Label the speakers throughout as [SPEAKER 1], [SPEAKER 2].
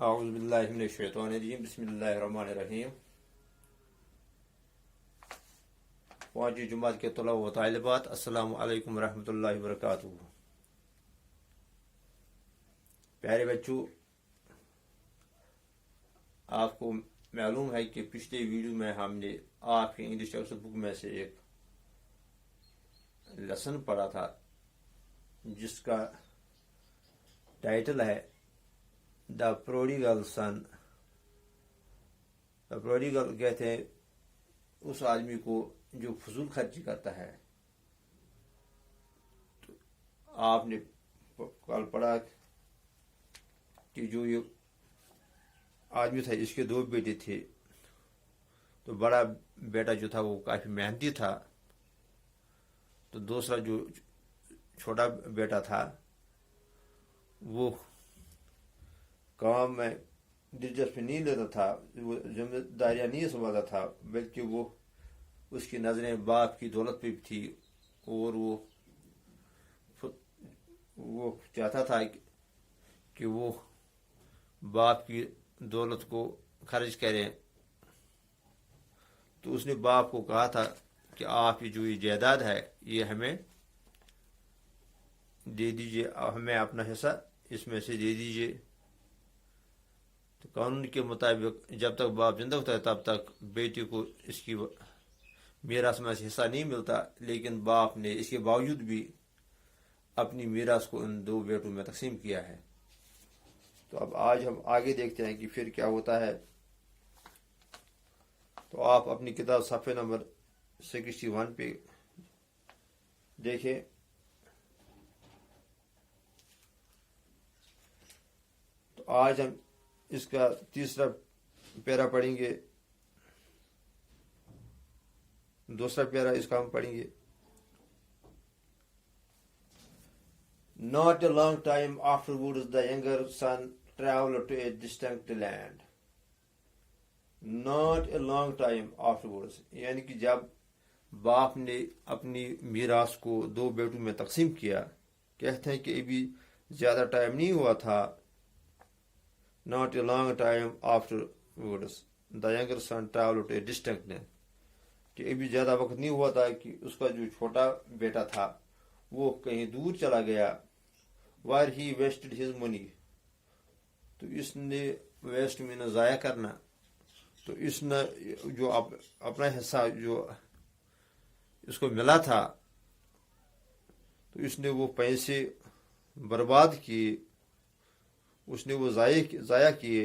[SPEAKER 1] اعوذ باللہ من الشیطان الرجیم بسم اللہ الرحمن الرحیم. پانچویں جماعت کے طلباء و طالبات، السلام علیکم ورحمۃ اللہ وبرکاتہ. پیارے بچوں، آپ کو معلوم ہے کہ پچھلے ویڈیو میں ہم نے آپ کی انگلش ٹیکسٹ بک میں سے ایک لیسن پڑھا تھا جس کا ٹائٹل ہے دا پروڈیگل سن. دا پروڈیگل کہتے ہیں اس آدمی کو جو فضول خرچی کرتا ہے. تو آپ نے کل پڑھا کہ جو یہ آدمی تھا اس کے دو بیٹے تھے. تو بڑا بیٹا جو تھا وہ کافی محنتی تھا، تو دوسرا جو چھوٹا بیٹا تھا وہ کام میں دلچسپی نہیں لیتا تھا، وہ ذمہ داریاں نہیں سنبھالتا تھا، بلکہ وہ اس کی نظریں باپ کی دولت پہ تھی اور وہ چاہتا تھا کہ وہ باپ کی دولت کو خرچ کریں. تو اس نے باپ کو کہا تھا کہ آپ جو یہ جائیداد ہے یہ ہمیں دے دیجیے، ہمیں اپنا حصہ اس میں سے دے دیجیے. تو قانون کے مطابق جب تک باپ زندہ ہوتا ہے تب تک بیٹے کو اس کی میراث میں سے حصہ نہیں ملتا، لیکن باپ نے اس کے باوجود بھی اپنی میراث کو ان دو بیٹوں میں تقسیم کیا ہے. تو اب آج ہم آگے دیکھتے ہیں کہ پھر کیا ہوتا ہے. تو آپ اپنی کتاب صفحے نمبر 61 پہ دیکھیں. تو آج ہم اس کا تیسرا پیرا پڑھیں گے، دوسرا پیرا اس کا ہم پڑھیں گے. Not a long time afterwards the younger son traveled to a distant land. Not a long time afterwards یعنی کہ جب باپ نے اپنی میراث کو دو بیٹوں میں تقسیم کیا، کہتے ہیں کہ ابھی زیادہ ٹائم نہیں ہوا تھا. Not a long time afterwards the younger son traveled to a distant land کہ ابھی زیادہ وقت نہیں ہوا تھا کہ اس کا جو چھوٹا بیٹا تھا وہ کہیں دور چلا گیا. Where he wasted his money تو اس نے ویسٹ میں ضائع کرنا. تو اس نے جو اپنا حصہ جو اس کو ملا تھا تو اس نے وہ پیسے برباد کیے، اس نے وہ ضائع کیے.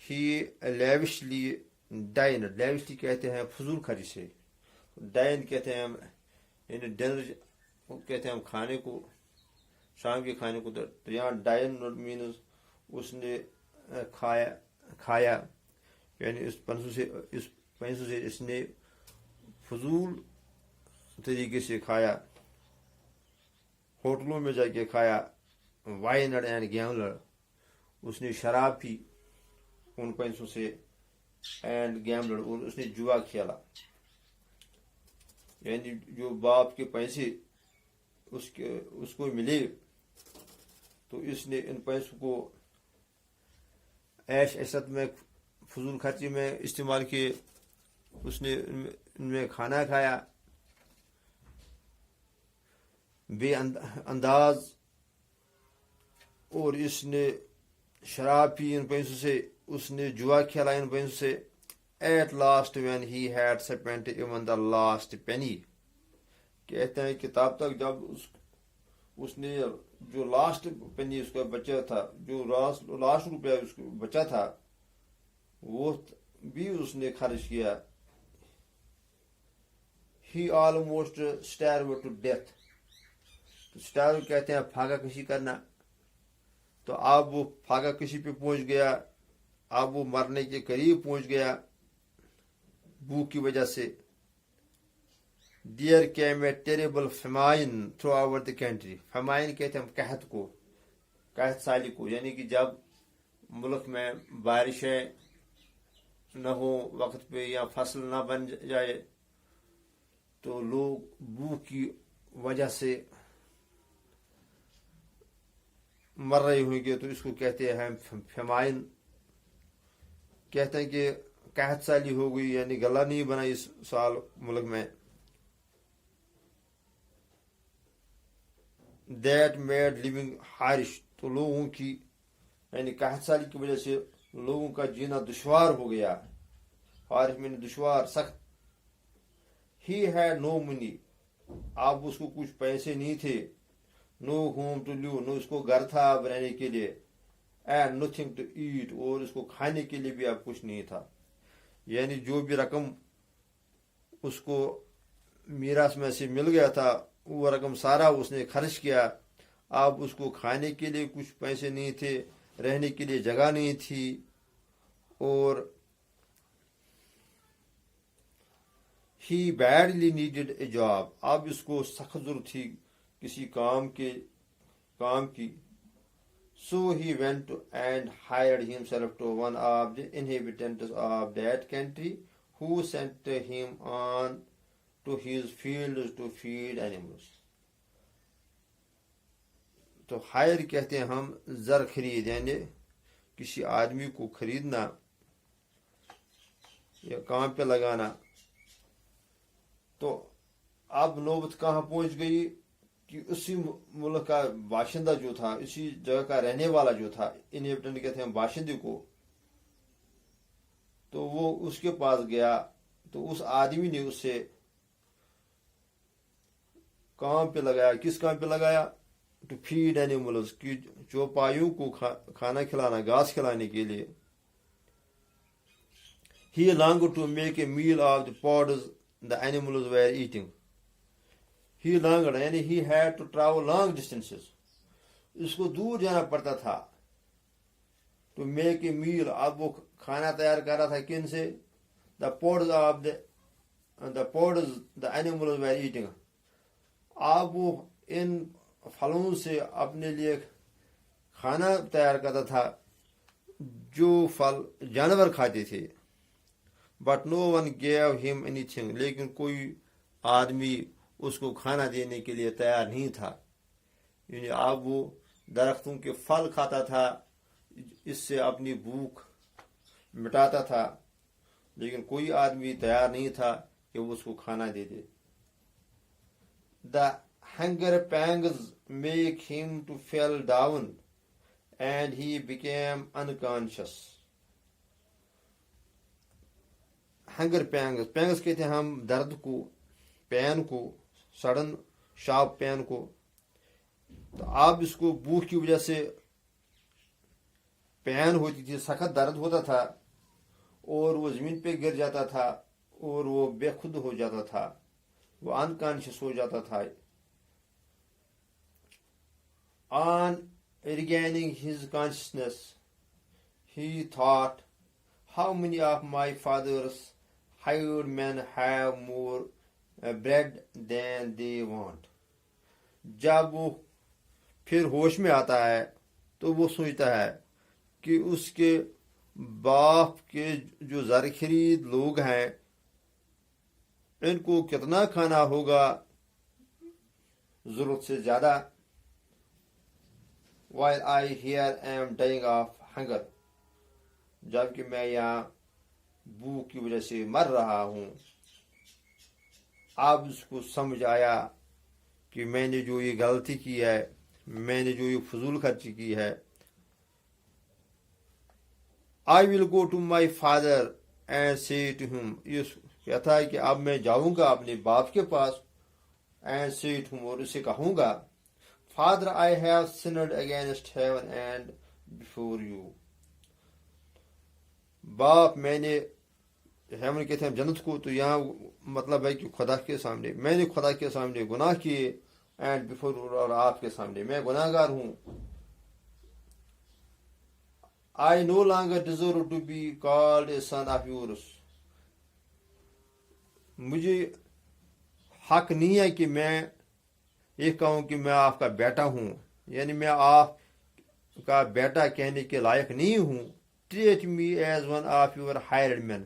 [SPEAKER 1] ہی لیوشلی ڈائن، لیوشلی کہتے ہیں فضول خرچی سے، ڈائن کہتے ہیں ہم یعنی ڈنر کہتے ہیں ہم کھانے کو، شام کے کھانے کو. تو یہاں ڈائن مینز اس نے کھایا یعنی اس پیسوں سے اس نے فضول طریقے سے کھایا، ہوٹلوں میں جا کے کھایا. وائنر اینڈ گیملر اس نے شراب پی ان پیسوں سے، اینڈ گیملر اور اس نے جوا کھیلا. یعنی جو باپ کے پیسے اس کو ملے تو اس نے ان پیسوں کو عیش عشرت میں فضول خرچی میں استعمال کیے. اس نے ان میں کھانا کھایا بے انداز، اور اس نے شراب پی ان پیسوں سے، اس نے جوا کھیلا ان پیسوں سے. At last when he had spent even the last penny کہتے ہیں کہ تب تک جب اس نے جو لاسٹ پینی اس کا بچا تھا، جو لاسٹ روپیہ اس کو بچا تھا وہ بھی اس نے خرچ کیا. He almost starved to death. Starve کہتے ہیں پھاگا کشی کرنا. تو اب وہ پھاگا کشی پہ پہنچ گیا، اب وہ مرنے کے قریب پہنچ گیا بھوک کی وجہ سے. There came a terrible famine throughout the country. famine کہتے ہیں قحط کو، قحط سالی کو، یعنی کہ جب ملک میں بارشیں نہ ہو وقت پہ یا فصل نہ بن جائے تو لوگ بھوک کی وجہ سے مر رہے ہوں گے تو اس کو کہتے ہیں فیمائن. کہتے ہیں کہ قحط سالی ہو گئی یعنی گلہ نہیں بنا اس سال ملک میں. دیٹ میڈ لیونگ ہارش, تو لوگوں کی یعنی قحط سالی کی وجہ سے لوگوں کا جینا دشوار ہو گیا. ہارش میں دشوار, سخت. ہی ہیڈ نو منی, اب اس کو کچھ پیسے نہیں تھے. نو ہوم ٹو لیو, نو اس کو گھر تھا اب رہنے کے لیے. اینڈ نتھنگ ٹو ایٹ, اور اس کو کھانے کے لیے بھی اب کچھ نہیں تھا. یعنی جو بھی رقم اس کو میراث میں سے مل گیا تھا وہ رقم سارا اس نے خرچ کیا. اب اس کو کھانے کے لیے کچھ پیسے نہیں تھے, رہنے کے لیے جگہ نہیں تھی, اور ہی بیڈلی نیڈیڈ اے جاب, اب اس کو سخت ضرورت تھی کسی کام کی. So he went and hired himself to one of the inhabitants of that country, who sent him on to his fields to feed animals. تو ہائر کہتے ہیں ہم زر خرید, یعنی کسی آدمی کو خریدنا یا کام پہ لگانا. تو اب نوبت کہاں پہنچ گئی کہ اسی ملک کا باشندہ جو تھا, اسی جگہ کا رہنے والا جو تھا, انہیبیٹنٹ کہتے ہیں باشندے کو, تو وہ اس کے پاس گیا. تو اس آدمی نے اس سے کام پہ لگایا. کس کام پہ لگایا؟ ٹو فیڈ اینیملز, کی چوپایوں کو کھانا کھلانا, گھاس کھلانے کے لیے. He longed to make a meal of the pods the animals were eating. He longed, یعنی he had to travel long distances. اس کو دور جانا پڑتا تھا. To make a meal, اب وہ کھانا تیار کر رہا تھا کن سے؟ The pods of the animals were eating. اب وہ ان پھلوں سے اپنے لیے کھانا تیار کرتا تھا جو پھل جانور کھاتے تھے. But no one gave him anything, لیکن کوئی آدمی اس کو کھانا دینے کے لیے تیار نہیں تھا. یعنی اب وہ درختوں کے پھل کھاتا تھا, اس سے اپنی بھوک مٹاتا تھا, لیکن کوئی آدمی تیار نہیں تھا کہ وہ اس کو کھانا دے دے. The hunger pangs make him to fall down and he became unconscious. Hunger pangs کہتے ہیں ہم درد کو, پین کو, سڈن شارپ پین کو. تو اب اس کو بھوک کی وجہ سے پین ہوتی تھی, سخت درد ہوتا تھا, اور وہ زمین پہ گر جاتا تھا, اور وہ بے خود ہو جاتا تھا, وہ انکانشیس ہو جاتا تھا. On regaining his consciousness, he thought, how many of my father's hired men have more bread than they want. جب وہ پھر ہوش میں آتا ہے تو وہ سوچتا ہے کہ اس کے باپ کے جو زر خرید لوگ ہیں ان کو کتنا کھانا ہوگا ضرورت سے زیادہ. While I here am dying of hunger, جبکہ میں یہاں بھوک کی وجہ سے مر رہا ہوں. اب اس کو سمجھ آیا کہ میں نے جو یہ غلطی کی ہے, میں نے جو یہ فضول خرچی کی ہے. I will go to my father and say to him, یہ کہتا ہے کہ اب میں جاؤں گا اپنے باپ کے پاس, and say to him, اور اسے کہوں گا, Father, I have sinned against heaven and before you. باپ, میں نے, ہیمن کہتے ہیں جنت کو, تو یہاں مطلب ہے کہ خدا کے سامنے, میں نے خدا کے سامنے گناہ کیے, اینڈ بفور, اور آپ کے سامنے میں گناہ گار ہوں. I no longer deserve to be called a son of yours. مجھے حق نہیں ہے کہ میں یہ کہوں کہ میں آپ کا بیٹا ہوں, یعنی میں آپ کا بیٹا کہنے کے لائق نہیں ہوں. Treat me as one of your hired men.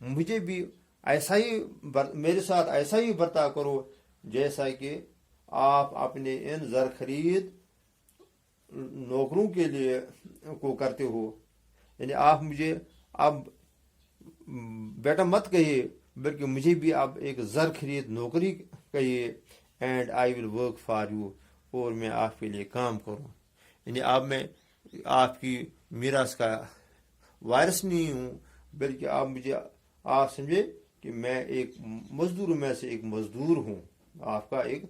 [SPEAKER 1] مجھے بھی ایسا ہی, میرے ساتھ ایسا ہی برتا کرو جیسا کہ آپ اپنے ان زر خرید نوکروں کے لیے کو کرتے ہو، یعنی آپ مجھے اب بیٹا مت کہیے، بلکہ مجھے بھی اب ایک زر خرید نوکری کہیے، and I will work for you, اور میں آپ کے لیے کام کروں. یعنی اب میں آپ کی میراث کا وارث نہیں ہوں، بلکہ آپ سمجھے کہ میں ایک مزدور میں سے ایک مزدور ہوں، آپ کا ایک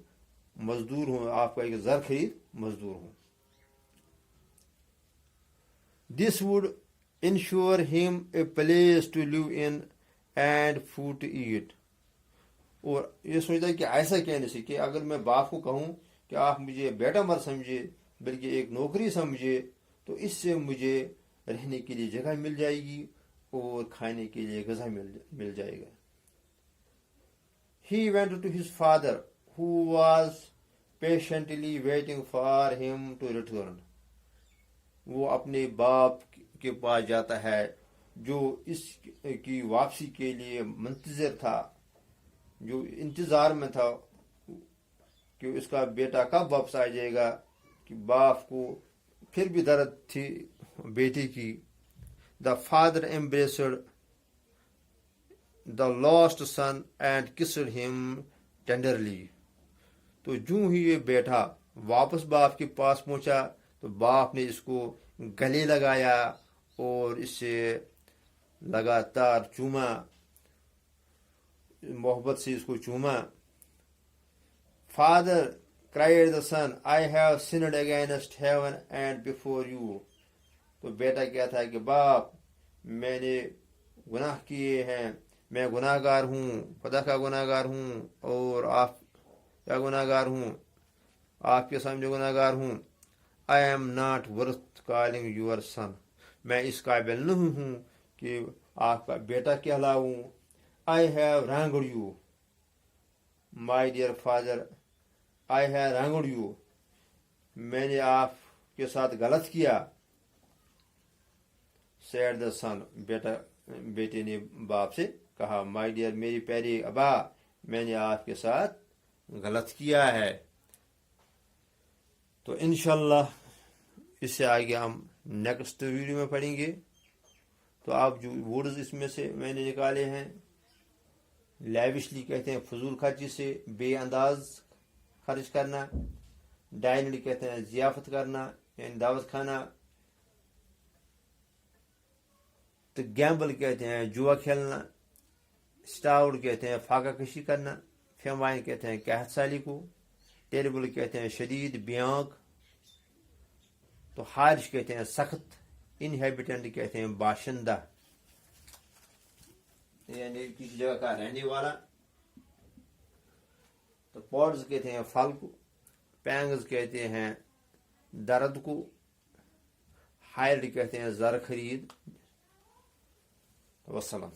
[SPEAKER 1] مزدور ہوں، آپ کا ایک زر خرید مزدور ہوں. This would ensure him a place to live in and food to eat. اور یہ سوچتا ہے کہ ایسا کہنے سے کہ اگر میں باپ کو کہوں کہ آپ مجھے بیٹا مت سمجھے بلکہ ایک نوکری سمجھے، تو اس سے مجھے رہنے کے لیے جگہ مل جائے گی اور کھانے کے لیے غذا مل جائے گا. He went to his father, who was patiently waiting for him to return. وہ اپنے باپ کے پاس جاتا ہے جو اس کی واپسی کے لیے منتظر تھا، جو انتظار میں تھا کہ اس کا بیٹا کب واپس آ جائے گا. کہ باپ کو پھر بھی درد تھی بیٹے کی. The father embraced the lost son and kissed him tenderly. تو جو ہی یہ بیٹا واپس باپ کے پاس پہنچا تو باپ نے اس کو گلے لگایا اور اس سے لگاتار چوما، محبت سے اس کو چوما. Father cried the son, I have sinned against heaven and before you. تو بیٹا کہتا ہے کہ باپ میں نے گناہ کیے ہیں، میں گناہ گار ہوں، خدا کا گناہ گار ہوں، اور آپ کا گناہ گار ہوں، آپ کے سامنے گناہ گار ہوں. I am not worth calling your son. میں اس قابل نہیں ہوں کہ آپ کا بیٹا کہلاؤں. I have wronged you, my dear father. I have wronged you. میں نے آپ کے ساتھ غلط کیا. said the son. بیٹے نے باپ سے کہا، my dear، میری پیارے ابا، میں نے آپ کے ساتھ غلط کیا ہے. تو انشاءاللہ اس سے آگے ہم نیکسٹ ویڈیو میں پڑھیں گے. تو آپ جو ورڈز اس میں سے میں نے نکالے ہیں، لیوشلی کہتے ہیں فضول خرچی سے بے انداز خرچ کرنا، ڈائنری کہتے ہیں ضیافت کرنا یعنی دعوت کھانا، تو گیمبل کہتے ہیں جوا کھیلنا، سٹاؤڈ کہتے ہیں فاقہ کشی کرنا، فیموائن کہتے ہیں قحط سالی کو، ٹیریبل کہتے ہیں شدید بیانک، تو ہارش کہتے ہیں سخت، انہیبیٹنٹ کہتے ہیں باشندہ یعنی کسی جگہ کا رہنے والا، تو پوڈز کہتے ہیں پھل کو، پینگز کہتے ہیں درد کو، ہائرڈ کہتے ہیں زر خرید. وسلام.